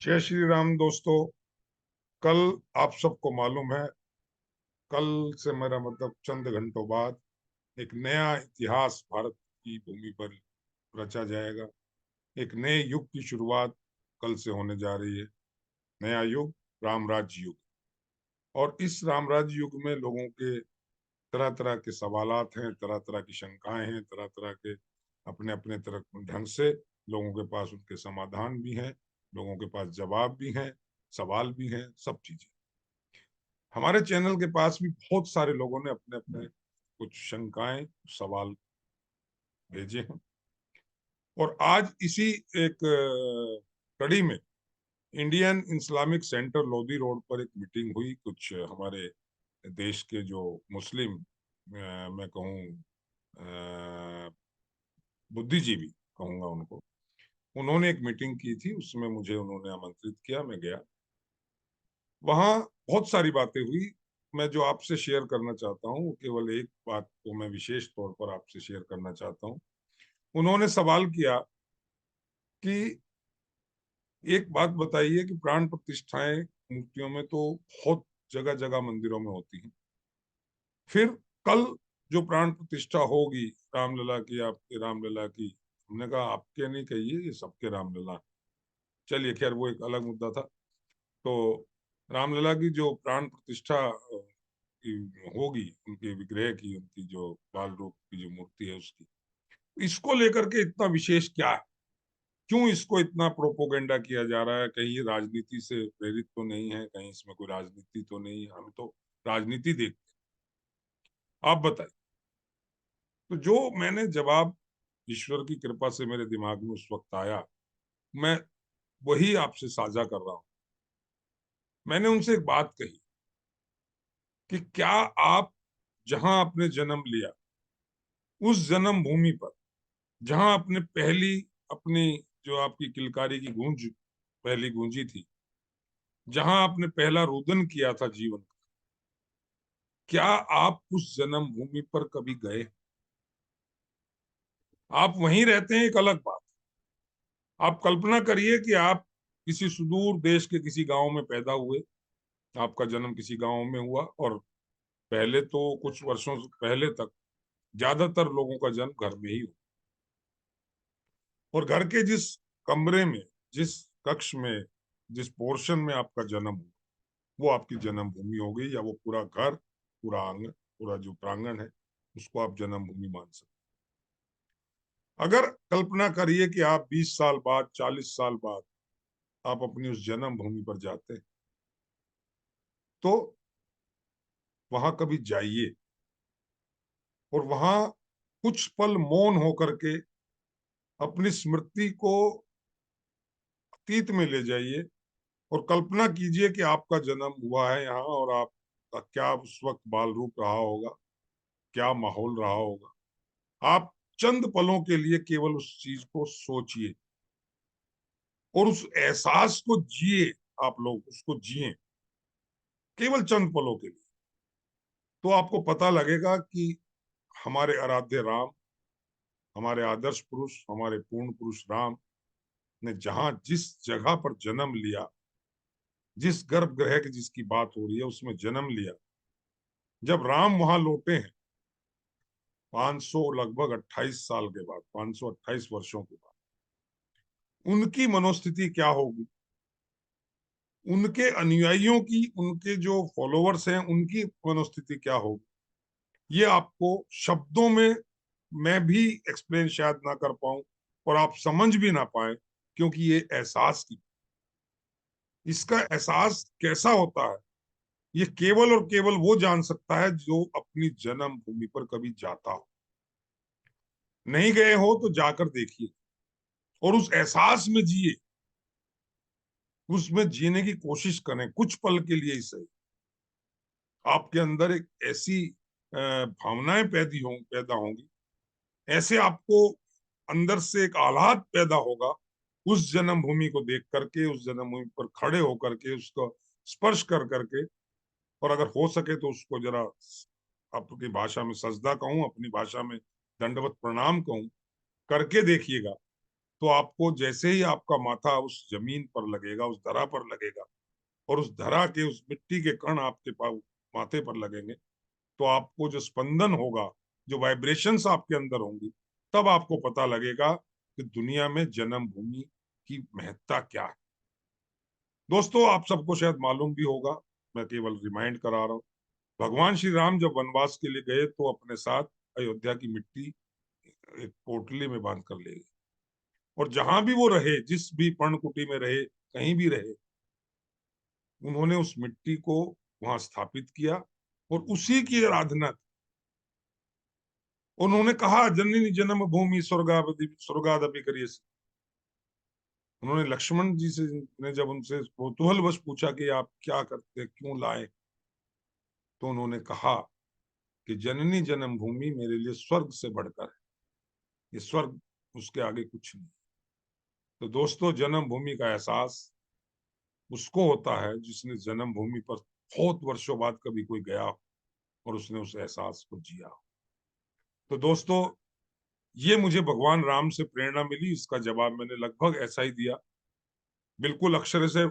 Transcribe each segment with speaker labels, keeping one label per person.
Speaker 1: जय श्री राम दोस्तों। कल आप सबको मालूम है, कल से मेरा मतलब चंद घंटों बाद एक नया इतिहास भारत की भूमि पर रचा जाएगा। एक नए युग की शुरुआत कल से होने जा रही है। नया युग, राम राज्य युग। और इस राम राज्य युग में लोगों के तरह तरह के सवालात हैं, तरह तरह की शंकाएं हैं, तरह तरह के अपने अपने तरह ढंग से लोगों के पास उनके समाधान भी हैं, लोगों के पास जवाब भी हैं, सवाल भी हैं, सब चीजें। हमारे चैनल के पास भी बहुत सारे लोगों ने अपने अपने कुछ शंकाएं, सवाल भेजे हैं। और आज इसी एक कड़ी में Indian Islamic centre Lodhi road पर एक मीटिंग हुई। कुछ हमारे देश के जो मुस्लिम, मैं कहूँ बुद्धिजीवी कहूंगा उनको, उन्होंने एक मीटिंग की थी। उसमें मुझे उन्होंने आमंत्रित किया, मैं गया। वहां बहुत सारी बातें हुई। मैं जो आपसे शेयर करना चाहता हूँ वो केवल एक बात को मैं विशेष तौर पर आपसे शेयर करना चाहता हूँ। उन्होंने सवाल किया कि एक बात बताइए कि प्राण प्रतिष्ठाएं मूर्तियों में तो बहुत जगह जगह मंदिरों में होती हैं, फिर कल जो प्राण प्रतिष्ठा होगी रामलला की, आपके रामलला की, हमने कहा आपके नहीं कहिए, ये सबके रामलला। चलिए खैर, वो एक अलग मुद्दा था। तो रामलला की जो प्राण प्रतिष्ठा की होगी, उनके विग्रह की, उनकी जो बाल रूप की जो मूर्ति है उसकी, इसको लेकर के इतना विशेष क्या है? क्यों इसको इतना प्रोपोगेंडा किया जा रहा है? कहीं ये राजनीति से प्रेरित तो नहीं है? कहीं इसमें कोई राजनीति तो नहीं है? हम तो राजनीति देखते हैं। आप बताइए। तो जो मैंने जवाब ईश्वर की कृपा से मेरे दिमाग में उस वक्त आया, मैं वही आपसे साझा कर रहा हूं। मैंने उनसे एक बात कही कि क्या आप जहां आपने जन्म लिया, उस जन्म भूमि पर जहां आपने पहली अपनी जो आपकी किलकारी की गूंज पहली गूंजी थी, जहां आपने पहला रुदन किया था जीवन का, क्या आप उस जन्म भूमि पर कभी गए? आप वहीं रहते हैं, एक अलग बात। आप कल्पना करिए कि आप किसी सुदूर देश के किसी गांव में पैदा हुए, आपका जन्म किसी गांव में हुआ, और पहले तो कुछ वर्षों से पहले तक ज्यादातर लोगों का जन्म घर में ही हुआ। और घर के जिस कमरे में, जिस कक्ष में, जिस पोर्शन में आपका जन्म हुआ, वो आपकी जन्म भूमि हो गई। या वो पूरा घर, पूरा आंगन, पूरा जो प्रांगण है, उसको आप जन्म भूमि मान सकते। अगर कल्पना करिए कि आप 20 साल बाद, 40 साल बाद आप अपनी उस जन्म भूमि पर जाते हैं, तो वहां कभी जाइए और वहां कुछ पल मौन होकर के अपनी स्मृति को अतीत में ले जाइए और कल्पना कीजिए कि आपका जन्म हुआ है यहाँ, और आपका क्या उस वक्त बाल रूप रहा होगा, क्या माहौल रहा होगा। आप चंद पलों के लिए केवल उस चीज को सोचिए और उस एहसास को जिए। आप लोग उसको जिए केवल चंद पलों के लिए, तो आपको पता लगेगा कि हमारे आराध्य राम, हमारे आदर्श पुरुष, हमारे पूर्ण पुरुष राम ने जहां जिस जगह पर जन्म लिया, जिस गर्भगृह की जिसकी बात हो रही है उसमें जन्म लिया, जब राम वहां लौटे हैं 500 लगभग 28 साल के बाद, 528 वर्षों के बाद, उनकी मनोस्थिति क्या होगी, उनके अनुयायियों की, उनके जो फॉलोअर्स हैं उनकी मनोस्थिति क्या होगी, ये आपको शब्दों में मैं भी एक्सप्लेन शायद ना कर पाऊं और आप समझ भी ना पाए, क्योंकि ये एहसास की, इसका एहसास कैसा होता है, ये केवल और केवल वो जान सकता है जो अपनी जन्म भूमि पर कभी जाता हो। नहीं गए हो तो जाकर देखिए और उस एहसास में जिए, उसमें जीने की कोशिश करें कुछ पल के लिए ही सही। आपके अंदर एक ऐसी भावनाएं पैदा होंगी, ऐसे आपको अंदर से एक आह्लाद पैदा होगा उस जन्म भूमि को देख करके, उस जन्म भूमि पर खड़े होकर के, उसको स्पर्श कर करके, और अगर हो सके तो उसको जरा आपकी भाषा में सजदा कहूं, अपनी भाषा में दंडवत प्रणाम कहूं, करके देखिएगा। तो आपको जैसे ही आपका माथा उस जमीन पर लगेगा, उस धरा पर लगेगा, और उस धरा के उस मिट्टी के कण आपके माथे पर लगेंगे, तो आपको जो स्पंदन होगा, जो वाइब्रेशंस आपके अंदर होंगी, तब आपको पता लगेगा कि दुनिया में जन्मभूमि की महत्ता क्या है। दोस्तों, आप सबको शायद मालूम भी होगा, मैं केवल रिमाइंड करा रहा हूं। भगवान श्री राम जब वनवास के लिए गए तो अपने साथ अयोध्या की मिट्टी एक पोटली में बांध कर ले गए, और जहां भी वो रहे, जिस भी पर्णकुटी में रहे, कहीं भी रहे, उन्होंने उस मिट्टी को वहां स्थापित किया और उसी की आराधना की। उन्होंने कहा, जननी जन्म भूमि स्वर्गादपि करियसि। उन्होंने लक्ष्मण जी से ने जब उनसे कौतूहलवश पूछा कि आप क्या करते, क्यों लाए, तो उन्होंने कहा कि जननी जन्मभूमि मेरे लिए स्वर्ग से बढ़कर है, ये स्वर्ग, उसके आगे कुछ नहीं। तो दोस्तों, जन्मभूमि का एहसास उसको होता है जिसने जन्मभूमि पर बहुत वर्षों बाद कभी कोई गया हो और उसने उस एहसास को जिया हो। तो दोस्तों, ये मुझे भगवान राम से प्रेरणा मिली, इसका जवाब मैंने लगभग ऐसा ही दिया। बिल्कुल अक्षर से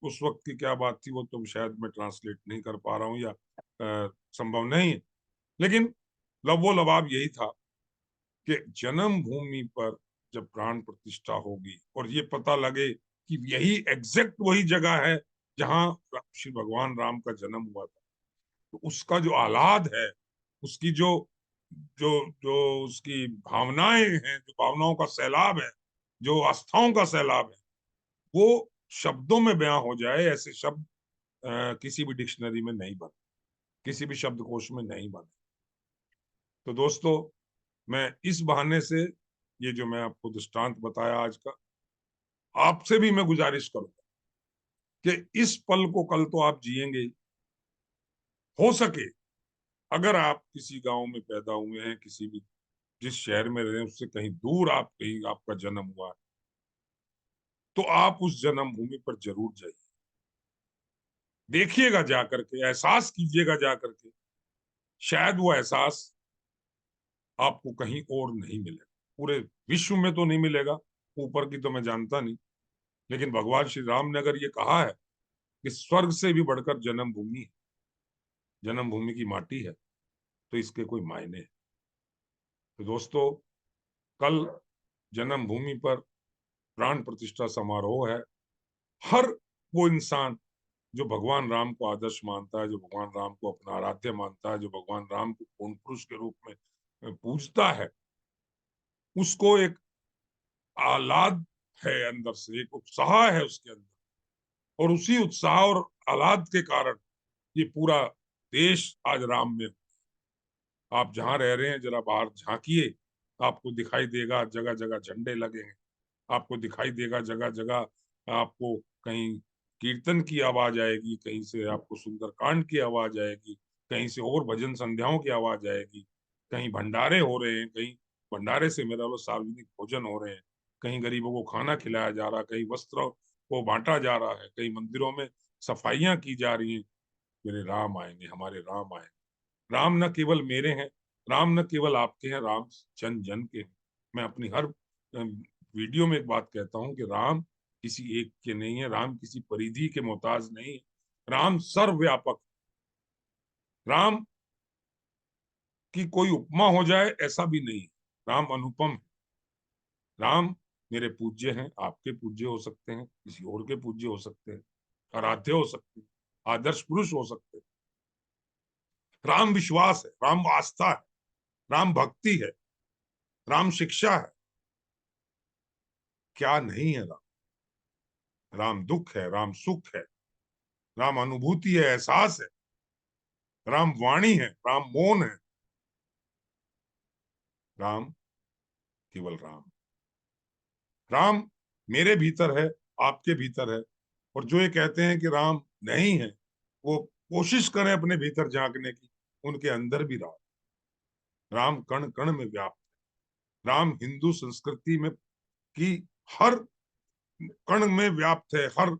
Speaker 1: उस वक्त की क्या बात थी वो तो शायद मैं ट्रांसलेट नहीं कर पा रहा हूँ, या संभव नहीं है, लेकिन लबो लबाब यही था कि जन्मभूमि पर जब प्राण प्रतिष्ठा होगी और ये पता लगे कि यही एग्जैक्ट वही जगह है जहां श्री भगवान राम का जन्म हुआ था, तो उसका जो आह्लाद है, उसकी जो जो जो उसकी भावनाएं हैं, जो भावनाओं का सैलाब है, जो आस्थाओं का सैलाब है, वो शब्दों में बयां हो जाए, ऐसे शब्द किसी भी डिक्शनरी में नहीं बने, किसी भी शब्दकोश में नहीं बने। तो दोस्तों, मैं इस बहाने से, ये जो मैं आपको दृष्टांत बताया आज का, आपसे भी मैं गुजारिश करूंगा कि इस पल को कल तो आप जिएंगे ही। हो सके, अगर आप किसी गांव में पैदा हुए हैं, किसी भी जिस शहर में रहे उससे कहीं दूर आप कहीं आपका जन्म हुआ है, तो आप उस जन्मभूमि पर जरूर जाइए, देखिएगा जाकर के, एहसास कीजिएगा जाकर के। शायद वो एहसास आपको कहीं और नहीं मिलेगा, पूरे विश्व में तो नहीं मिलेगा, ऊपर की तो मैं जानता नहीं, लेकिन भगवान श्री राम ने अगर ये कहा है कि स्वर्ग से भी बढ़कर जन्मभूमि है, जन्मभूमि की माटी है, तो इसके कोई मायने हैं। तो दोस्तों, कल जन्मभूमि पर प्राण प्रतिष्ठा समारोह है। हर वो इंसान जो भगवान राम को आदर्श मानता है, जो भगवान राम को अपना आराध्य मानता है, जो भगवान राम को पूर्ण पुरुष के रूप में पूजता है, उसको एक आह्लाद है अंदर से, एक उत्साह है उसके अंदर, और उसी उत्साह और आह्लाद के कारण ये पूरा देश आज राम में। आप जहां रह रहे हैं जरा बाहर झांकिए, आपको दिखाई देगा जगह जगह झंडे लगे हैं, आपको दिखाई देगा जगह जगह, आपको कहीं कीर्तन की आवाज आएगी, कहीं से आपको सुंदरकांड की आवाज आएगी, कहीं से और भजन संध्याओं की आवाज आएगी, कहीं भंडारे हो रहे हैं, कहीं भंडारे से मेरा वो सार्वजनिक भोजन हो रहे हैं, कहीं गरीबों को खाना खिलाया जा रहा है, कहीं वस्त्र को बांटा जा रहा है, कहीं मंदिरों में सफाइयां की जा रही हैं। मेरे राम आएंगे, हमारे राम आएंगे। राम न केवल मेरे हैं, राम न केवल आपके हैं, राम जन जन के हैं। मैं अपनी हर वीडियो में एक बात कहता हूं कि राम किसी एक के नहीं है, राम किसी परिधि के मोहताज नहीं है, राम सर्वव्यापक। राम की कोई उपमा हो जाए ऐसा भी नहीं, राम अनुपम है। राम मेरे पूज्य हैं, आपके पूज्य हो सकते हैं, किसी और के पूज्य हो सकते हैं, आराध्य हो सकते हैं, आदर्श पुरुष हो सकते हैं। राम विश्वास है, राम आस्था है, राम भक्ति है, राम शिक्षा है। क्या नहीं है राम? राम दुख है, राम सुख है, राम अनुभूति है, एहसास है, राम वाणी है, राम मौन है, राम केवल राम। राम मेरे भीतर है, आपके भीतर है, और जो ये कहते हैं कि राम नहीं है, वो कोशिश करें अपने भीतर झांकने की, उनके अंदर भी राम। राम कण कण में व्याप्त है। राम हिंदू संस्कृति में की हर कण में व्याप्त है, हर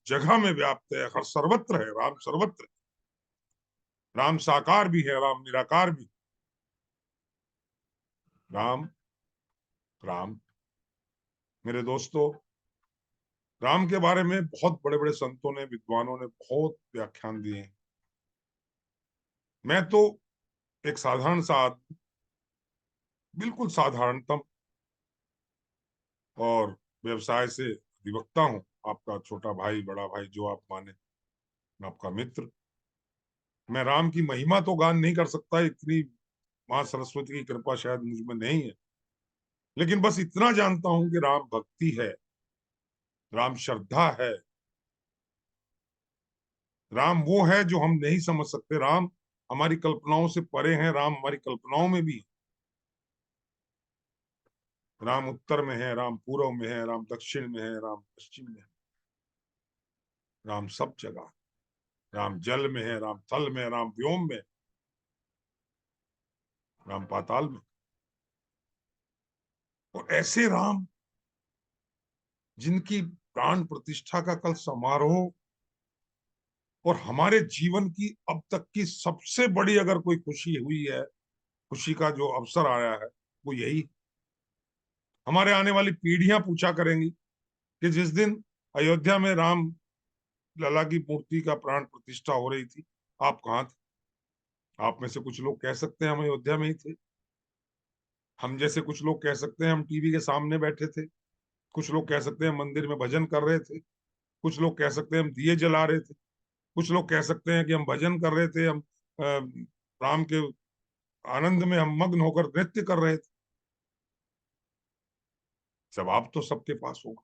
Speaker 1: जगह में व्याप्त है, हर सर्वत्र है, राम सर्वत्र है। राम साकार भी है, राम निराकार भी। राम राम मेरे दोस्तों, राम के बारे में बहुत बड़े बड़े संतों ने, विद्वानों ने बहुत व्याख्यान दिए हैं। मैं तो एक साधारण सा आदमी, बिल्कुल साधारणतम और व्यवसाय से अधिवक्ता हूँ। आपका छोटा भाई, बड़ा भाई, जो आप माने, मैं आपका मित्र। मैं राम की महिमा तो गान नहीं कर सकता, इतनी माँ सरस्वती की कृपा शायद मुझ में नहीं है। लेकिन बस इतना जानता हूं कि राम भक्ति है, राम श्रद्धा है, राम वो है जो हम नहीं समझ सकते। राम हमारी कल्पनाओं से परे हैं, राम हमारी कल्पनाओं में भी है। राम उत्तर में है, राम पूर्व में है, राम दक्षिण में है, राम पश्चिम में है, राम सब जगह है। राम जल में है, राम थल में है, राम व्योम में है, राम पाताल में। और ऐसे राम जिनकी प्राण प्रतिष्ठा का कल समारोह, और हमारे जीवन की अब तक की सबसे बड़ी अगर कोई खुशी हुई है, खुशी का जो अवसर आया है, वो यही। हमारे आने वाली पीढ़ियां पूछा करेंगी कि जिस दिन अयोध्या में राम लला की मूर्ति का प्राण प्रतिष्ठा हो रही थी, आप कहाँ थे? आप में से कुछ लोग कह सकते हैं हम अयोध्या में ही थे, हम जैसे कुछ लोग कह सकते हैं हम टीवी के सामने बैठे थे, कुछ लोग कह सकते हैं मंदिर में भजन कर रहे थे, कुछ लोग कह सकते हैं हम दिए जला रहे थे, कुछ लोग कह सकते हैं कि हम भजन कर रहे थे, हम राम के आनंद में हम मग्न होकर नृत्य कर रहे थे। जवाब तो सबके पास होगा।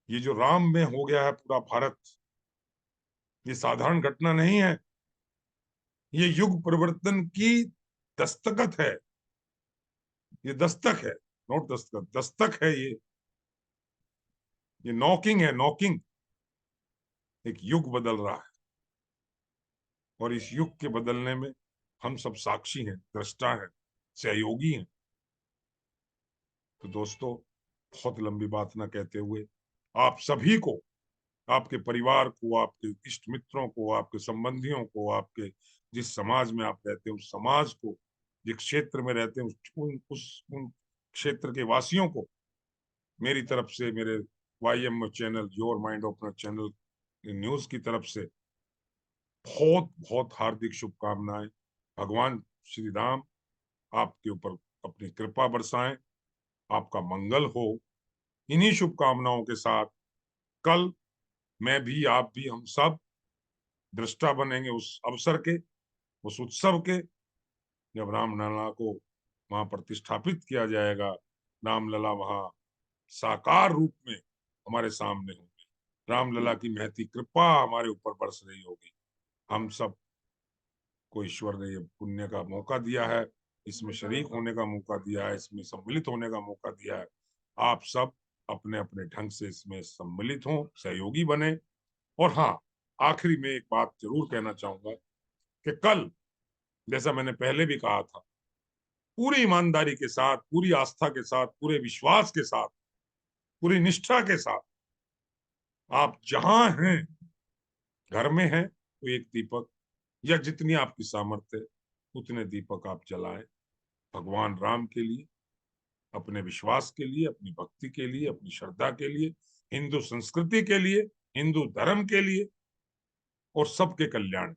Speaker 1: ये जो राम में हो गया है पूरा भारत, ये साधारण घटना नहीं है, ये युग परिवर्तन की दस्तखत है, ये दस्तक है, नोट दस्तखत, दस्तक है ये नॉकिंग है, नॉकिंग। एक युग बदल रहा है और इस युग के बदलने में हम सब साक्षी हैं, दृष्टा हैं, सहयोगी हैं। तो दोस्तों, बहुत लंबी बात ना कहते हुए, आप सभी को, आपके परिवार को, आपके इष्ट मित्रों को, आपके संबंधियों को, आपके जिस समाज में आप रहते हैं उस समाज को, जिस क्षेत्र में रहते हैं उन क्षेत्र के वासियों को मेरी तरफ से, मेरे YM channel, your mind opener channel news की तरफ से बहुत बहुत हार्दिक शुभकामनाएं। भगवान श्री राम आपके ऊपर अपनी कृपा बरसाएं, आपका मंगल हो। इन्हीं शुभकामनाओं के साथ कल मैं भी, आप भी, हम सब दृष्टा बनेंगे उस अवसर के, उस उत्सव के, जब रामलला को वहां प्रतिष्ठापित किया जाएगा। रामलला वहां साकार रूप में हमारे सामने होंगे, रामलला की महती कृपा हमारे ऊपर बरस रही होगी। हम सब को ईश्वर ने ये पुण्य का मौका दिया है, इसमें शरीक होने का मौका दिया है, इसमें सम्मिलित होने का मौका दिया है। आप सब अपने अपने ढंग से इसमें सम्मिलित हों, सहयोगी बने। और हाँ, आखिरी में एक बात जरूर कहना चाहूंगा कि कल, जैसा मैंने पहले भी कहा था, पूरी ईमानदारी के साथ, पूरी आस्था के साथ, पूरे विश्वास के साथ, पूरी निष्ठा के साथ, आप जहां हैं, घर में हैं, तो एक दीपक या जितनी आपकी सामर्थ्य है उतने दीपक आप जलाएं, भगवान राम के लिए, अपने विश्वास के लिए, अपनी भक्ति के लिए, अपनी श्रद्धा के लिए, हिंदू संस्कृति के लिए, हिंदू धर्म के लिए, और सबके कल्याण।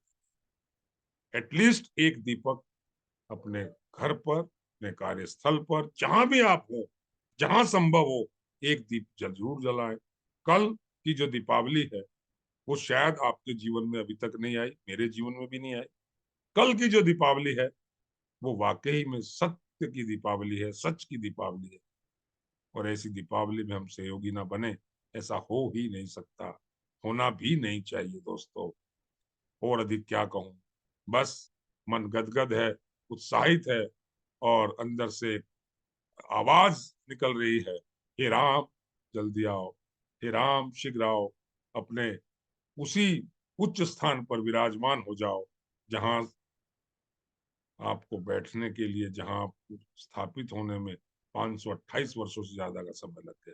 Speaker 1: एटलीस्ट एक दीपक अपने घर पर, अपने कार्यस्थल पर, जहां भी आप हो, जहां संभव हो, एक दीप जरूर जलाएं। कल की जो दीपावली है वो शायद आपके जीवन में अभी तक नहीं आई, मेरे जीवन में भी नहीं आई। कल की जो दीपावली है वो वाकई में सत्य की दीपावली है, सच की दीपावली है। और ऐसी दीपावली में हम सहयोगी ना बने, ऐसा हो ही नहीं सकता, होना भी नहीं चाहिए दोस्तों। और अधिक क्या कहूं, बस मन गदगद है, उत्साहित है, और अंदर से आवाज निकल रही है, हे राम जल्दी आओ, हे राम शीघ्र आओ, अपने उसी उच्च स्थान पर विराजमान हो जाओ जहां आपको बैठने के लिए, जहां आपको स्थापित होने में 528 वर्षों से ज्यादा का समय लग गया।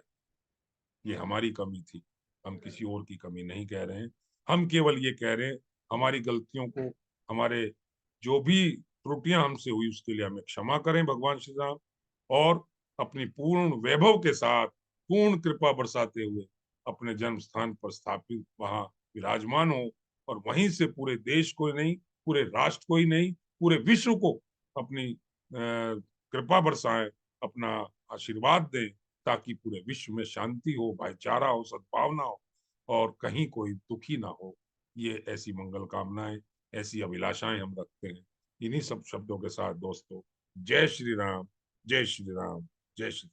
Speaker 1: ये हमारी कमी थी, हम किसी और की कमी नहीं कह रहे हैं। हम केवल ये कह रहे हैं, हमारी गलतियों को, हमारे जो भी त्रुटियां हमसे हुई उसके लिए हमें क्षमा करें भगवान श्री राम। और अपनी पूर्ण वैभव के साथ पूर्ण कृपा बरसाते हुए अपने जन्म स्थान पर स्थापित वहां विराजमान हो और वहीं से पूरे देश को नहीं, पूरे राष्ट्र को ही नहीं, पूरे विश्व को अपनी कृपा बरसाएं, अपना आशीर्वाद दें, ताकि पूरे विश्व में शांति हो, भाईचारा हो, सद्भावना हो और कहीं कोई दुखी ना हो। ये ऐसी मंगल कामनाएं, ऐसी अभिलाषाएं हम रखते हैं। इन्हीं सब शब्दों के साथ दोस्तों, जय श्री राम, जय श्री राम, जय श्री